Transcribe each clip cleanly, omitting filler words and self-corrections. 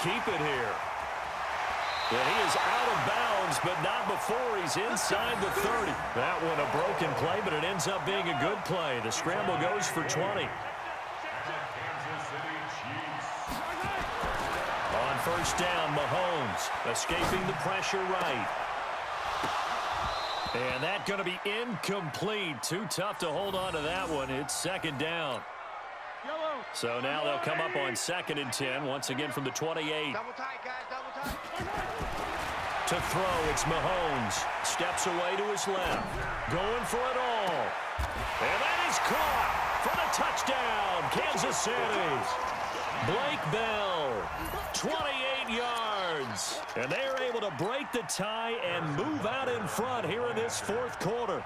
keep it here. And he is out of bounds, but not before he's inside the 30. That one a broken play, but it ends up being a good play. The scramble goes for 20. On first down, Mahomes escaping the pressure right. And that's going to be incomplete. Too tough to hold on to that one. It's second down. So now they'll come up on 2nd and 10, once again from the 28. Double tight, guys, double tight. To throw, it's Mahomes. Steps away to his left. Going for it all. And that is caught for the touchdown, Kansas City. Blake Bell, 28 yards. And they are able to break the tie and move out in front here in this 4th quarter.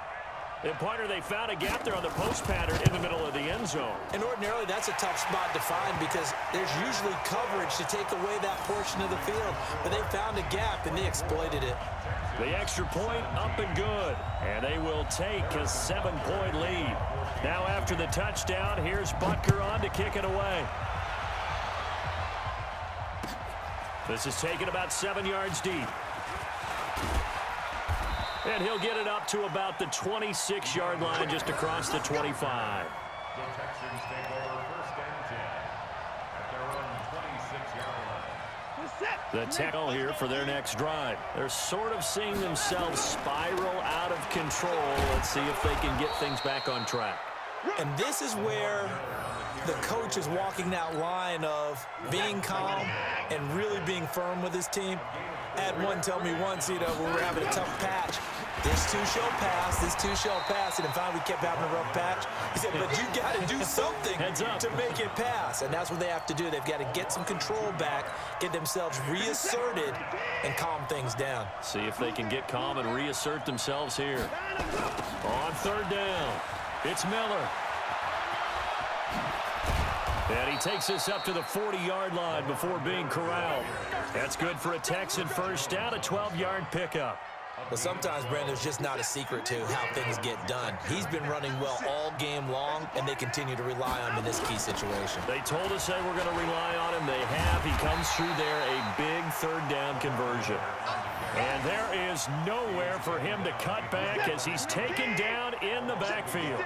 And, partner, they found a gap there on the post pattern in the middle of the end zone. And ordinarily, that's a tough spot to find because there's usually coverage to take away that portion of the field. But they found a gap, and they exploited it. The extra point up and good. And they will take a 7-point lead. Now after the touchdown, here's Butker on to kick it away. This is taken about 7 yards deep. And he'll get it up to about the 26-yard line just across the 25. The Texans take over 1st and 10 at their own 26-yard line. The tackle here for their next drive. They're sort of seeing themselves spiral out of control. Let's see if they can get things back on track. And this is where the coach is walking that line of being calm and really being firm with his team. I had one tell me once, when we were having a tough patch, this too shall pass, this too shall pass. And finally we kept having a rough patch. He said, but you got to do something to make it pass. And that's what they have to do. They've got to get some control back, get themselves reasserted, and calm things down. See if they can get calm and reassert themselves here. On 3rd down, it's Miller. And he takes this up to the 40-yard line before being corralled. That's good for a Texan first down, a 12-yard pickup. But sometimes, Brandon, there's just not a secret to how things get done. He's been running well all game long, and they continue to rely on him in this key situation. They told us they were going to rely on him. They have. He comes through there, a big 3rd down conversion. And there is nowhere for him to cut back as he's taken down in the backfield.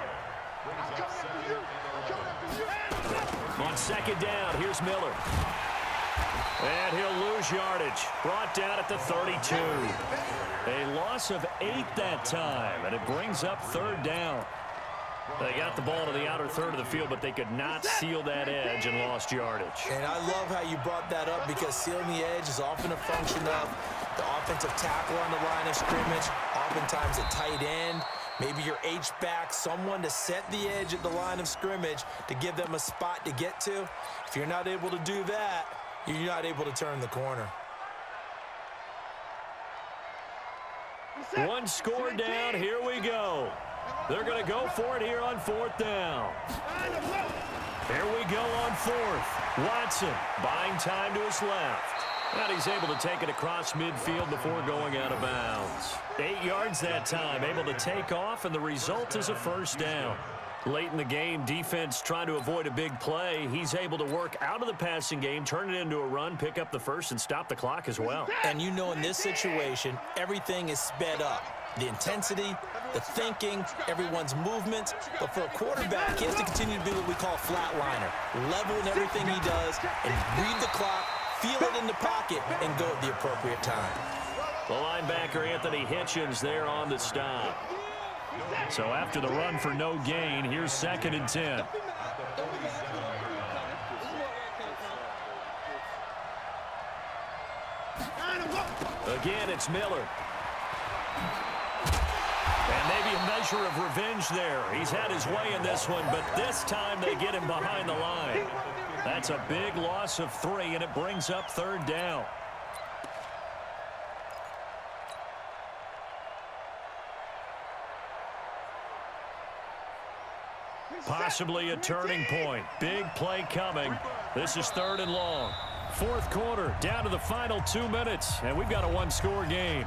On 2nd down, here's Miller. And he'll lose yardage. Brought down at the 32. A loss of 8 that time, and it brings up 3rd down. They got the ball to the outer third of the field, but they could not seal that edge and lost yardage. And I love how you brought that up because sealing the edge is often a function of the offensive tackle on the line of scrimmage, oftentimes a tight end, maybe your H-back, someone to set the edge at the line of scrimmage to give them a spot to get to. If you're not able to do that, you're not able to turn the corner. One score down, here we go. They're going to go for it here on 4th down. Here we go on 4th. Watson buying time to his left. And he's able to take it across midfield before going out of bounds. 8 yards that time, able to take off, and the result is a first down. Late in the game, defense trying to avoid a big play. He's able to work out of the passing game, turn it into a run, pick up the first, and stop the clock as well. And you know in this situation, everything is sped up. The intensity, the thinking, everyone's movement. But for a quarterback, he has to continue to be what we call a flatliner. Level in everything he does and read the clock, feel it in the pocket, and go at the appropriate time. The linebacker, Anthony Hitchens, there on the stop. So after the run for no gain, here's 2nd and 10. Again, it's Miller. And maybe a measure of revenge there. He's had his way in this one, but this time they get him behind the line. That's a big loss of 3, and it brings up 3rd down. Possibly a turning point. Big play coming. This is 3rd and long. 4th quarter, down to the final 2 minutes, and we've got a one-score game.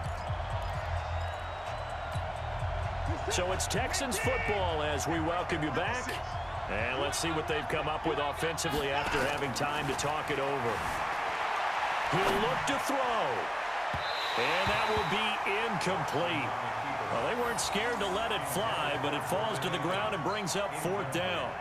So it's Texans football as we welcome you back. And let's see what they've come up with offensively after having time to talk it over. He'll look to throw. And that will be incomplete. Well, they weren't scared to let it fly, but it falls to the ground and brings up 4th down.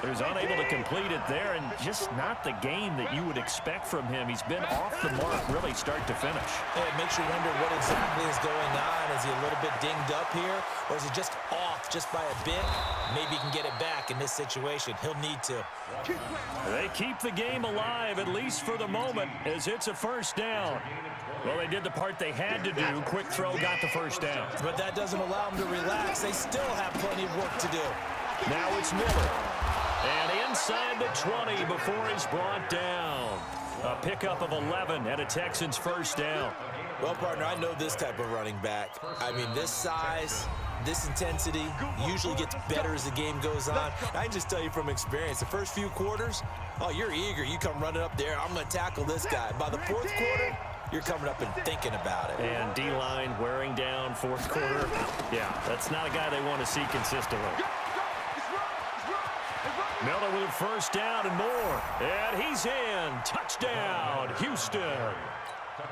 So he's unable to complete it there, and just not the game that you would expect from him. He's been off the mark really start to finish. Yeah, it makes you wonder what exactly is going on. Is he a little bit dinged up here, or is he just off just by a bit? Maybe he can get it back in this situation. He'll need to. They keep the game alive, at least for the moment, as it's a 1st down. Well, they did the part they had to do. Quick throw got the 1st down. But that doesn't allow them to relax. They still have plenty of work to do. Now it's Miller. And inside the 20 before he's brought down. A pickup of 11 and a Texans 1st down. Well, partner, I know this type of running back. I mean, this size, this intensity usually gets better as the game goes on. I can just tell you from experience, the first few quarters, oh, you're eager. You come running up there, I'm going to tackle this guy. By the 4th quarter, you're coming up and thinking about it. And D-line wearing down 4th quarter. Yeah, that's not a guy they want to see consistently. Miller with 1st down and more. And he's in. Touchdown, Houston.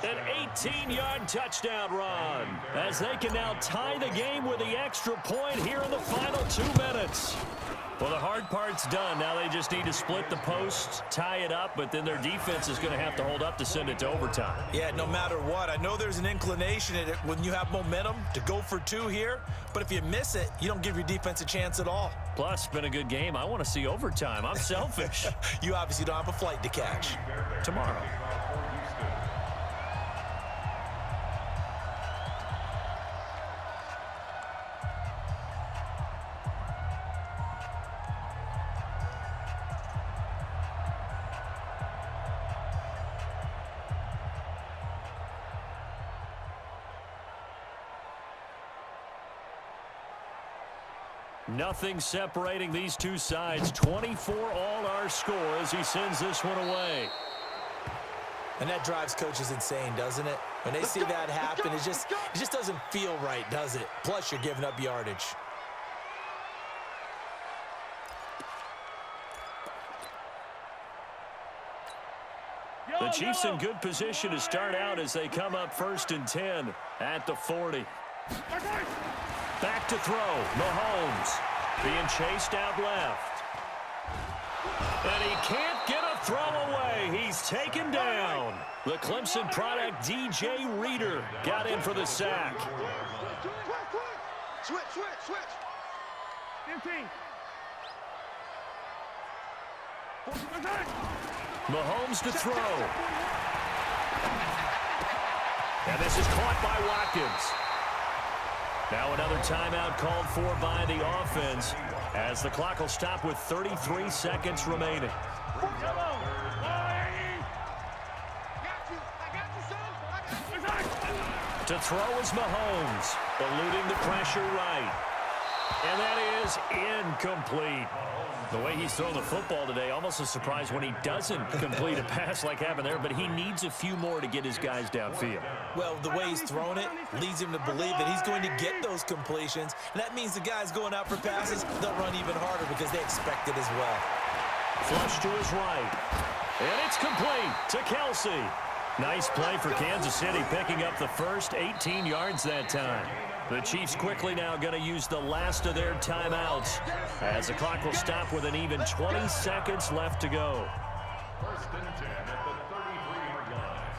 An 18-yard touchdown run, as they can now tie the game with the extra point here in the final 2 minutes. Well, the hard part's done. Now they just need to split the posts, tie it up, but then their defense is going to have to hold up to send it to overtime. Yeah, no matter what. I know there's an inclination in it when you have momentum to go for 2 here, but if you miss it, you don't give your defense a chance at all. Plus, it's been a good game. I want to see overtime. I'm selfish. You obviously don't have a flight to catch. Tomorrow. Nothing separating these two sides. 24 all our score as he sends this one away. And that drives coaches insane, doesn't it? When they see that happen, it just doesn't feel right, does it? Plus, you're giving up yardage. The Chiefs in good position to start out as they come up 1st and 10 at the 40. Back to throw. Mahomes being chased out left. And he can't get a throw away. He's taken down. The Clemson product, DJ Reader, got in for the sack. Switch. 15. Mahomes to throw. And this is caught by Watkins. Now another timeout called for by the offense as the clock will stop with 33 seconds remaining. To throw is Mahomes, eluding the pressure right. And that is incomplete. The way he's thrown the football today, almost a surprise when he doesn't complete a pass like happened there, but he needs a few more to get his guys downfield. Well, the way he's thrown it leads him to believe that he's going to get those completions. And that means the guys going out for passes, they'll run even harder because they expect it as well. Flush to his right. And it's complete to Kelsey. Nice play for Kansas City, picking up the first 18 yards that time. The Chiefs quickly now going to use the last of their timeouts as the clock will stop with an even 20 seconds left to go. 1st and 10 at the 33-yard line.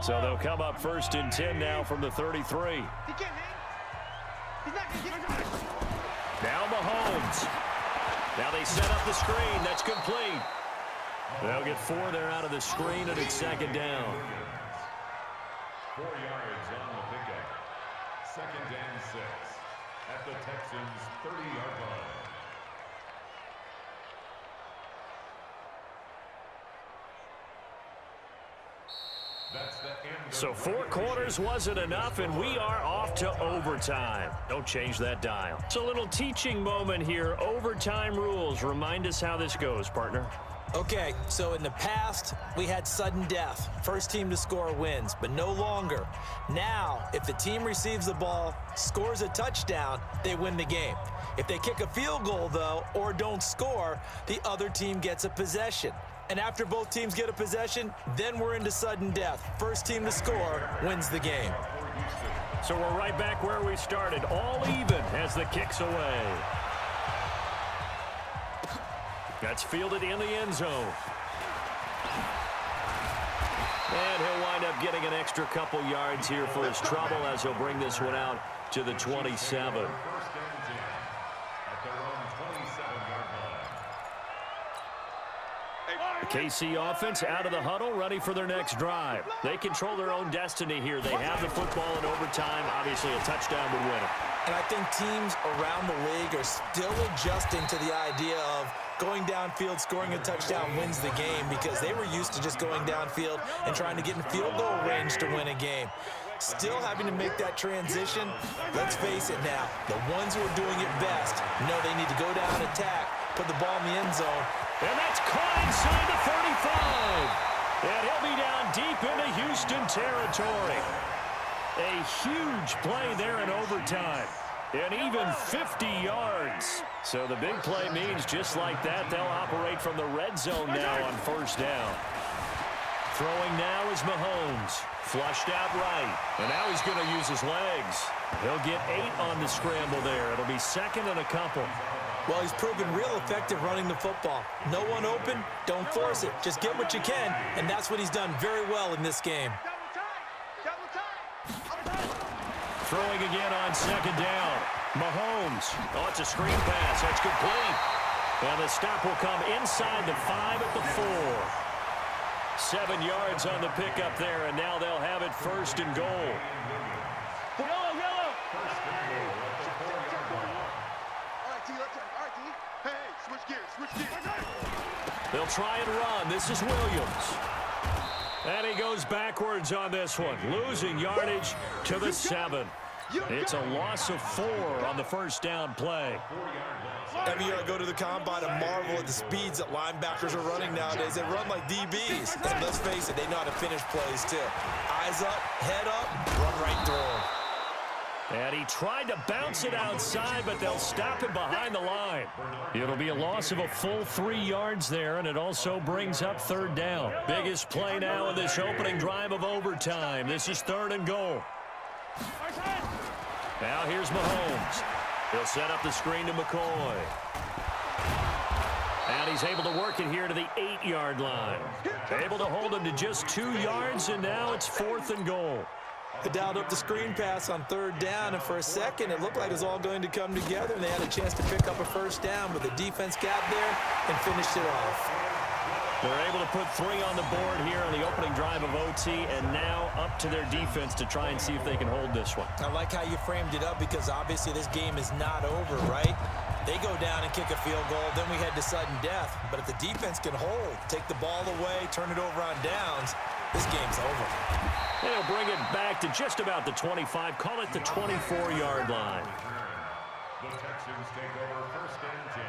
So they'll come up 1st and 10 now from the 33. He can't hang. He's not going to get it. Now Mahomes. Now they set up the screen. That's complete. They'll get 4 there out of the screen, and it's 2nd down. 4 yards on the pickup. 2nd and 6 at the Texans' 30-yard line. So 4 quarters wasn't enough, and we are off to overtime. Don't change that dial. It's a little teaching moment here. Overtime rules. Remind us how this goes, partner. Okay, so in the past, we had sudden death. First team to score wins, but no longer. Now, if the team receives the ball, scores a touchdown, they win the game. If they kick a field goal, though, or don't score, the other team gets a possession. And after both teams get a possession, then we're into sudden death. First team to score wins the game. So we're right back where we started, all even as the kick's away. That's fielded in the end zone. And he'll wind up getting an extra couple yards here for his trouble as he'll bring this one out to the 27. The KC offense out of the huddle, ready for their next drive. They control their own destiny here. They have the football in overtime. Obviously, a touchdown would win it. And I think teams around the league are still adjusting to the idea of going downfield, scoring a touchdown wins the game, because they were used to just going downfield and trying to get in field goal range to win a game. Still having to make that transition. Let's face it now, the ones who are doing it best know they need to go down, attack, put the ball in the end zone. And that's caught inside the 35. And he'll be down deep into Houston territory. A huge play there in overtime. And even 50 yards. So the big play means just like that, they'll operate from the red zone now on first down. Throwing now is Mahomes. Flushed out right. And now he's going to use his legs. He'll get 8 on the scramble there. It'll be second and a couple. Well, he's proven real effective running the football. No one open, don't force it. Just get what you can, and that's what he's done very well in this game. Throwing again on second down. Mahomes. Oh, it's a screen pass. That's complete. And the stop will come inside the 5 at the 4. 7 yards on the pickup there, and now they'll have it first and goal. They'll try and run. This is Williams. And he goes backwards on this one, losing yardage to the 7. It's a loss of 4 on the first down play. Every year I go to the combine and marvel at the speeds that linebackers are running nowadays. They run like DBs. And let's face it, they know how to finish plays too. Eyes up, head up, run right through them. And he tried to bounce it outside, but they'll stop him behind the line. It'll be a loss of a full 3 yards there, and it also brings up third down. Biggest play now in this opening drive of overtime. This is third and goal. Now here's Mahomes. He'll set up the screen to McCoy. And he's able to work it here to the 8-yard line. Able to hold him to just 2 yards, and now it's fourth and goal. They dialed up the screen pass on third down, and for a second it looked like it was all going to come together, and they had a chance to pick up a first down, but the defense got there and finished it off. They're able to put 3 on the board here on the opening drive of OT, and now up to their defense to try and see if they can hold this one. I like how you framed it up, because obviously this game is not over, right? They go down and kick a field goal, then we head to sudden death. But if the defense can hold, take the ball away, turn it over on downs, this game's over. They'll bring it back to just about the 25, call it the 24-yard line. The Texans take over first and 10.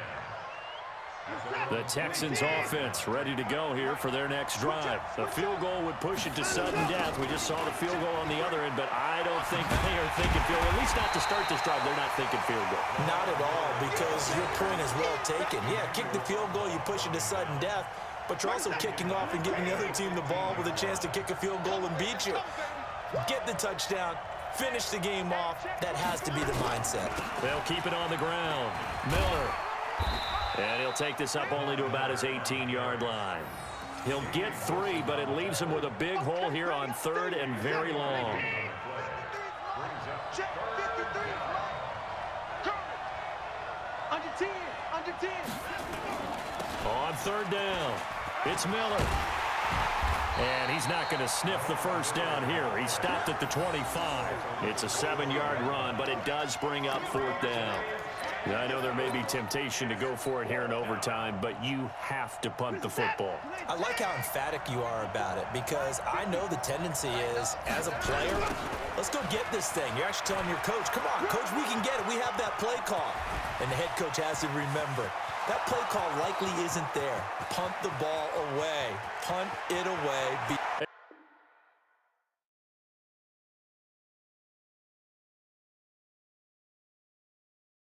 The Texans offense ready to go here for their next drive. The field goal would push it to sudden death. We just saw the field goal on the other end, but I don't think they are thinking field goal. At least not to start this drive. They're not thinking field goal. Not at all, because your point is well taken. Yeah, kick the field goal, you push it to sudden death, but you're also kicking off and giving the other team the ball with a chance to kick a field goal and beat you. Get the touchdown, finish the game off. That has to be the mindset. They'll keep it on the ground. Miller. And he'll take this up only to about his 18-yard line. He'll get 3, but it leaves him with a big hole here on third and very long. Under 10. On third down, it's Miller. And he's not going to sniff the first down here. He stopped at the 25. It's a 7-yard run, but it does bring up fourth down. I know there may be temptation to go for it here in overtime, but you have to punt the football. I like how emphatic you are about it, because I know the tendency is, as a player, let's go get this thing. You're actually telling your coach, come on, coach, we can get it. We have that play call. And the head coach has to remember, That play call likely isn't there. Punt the ball away. Punt it away.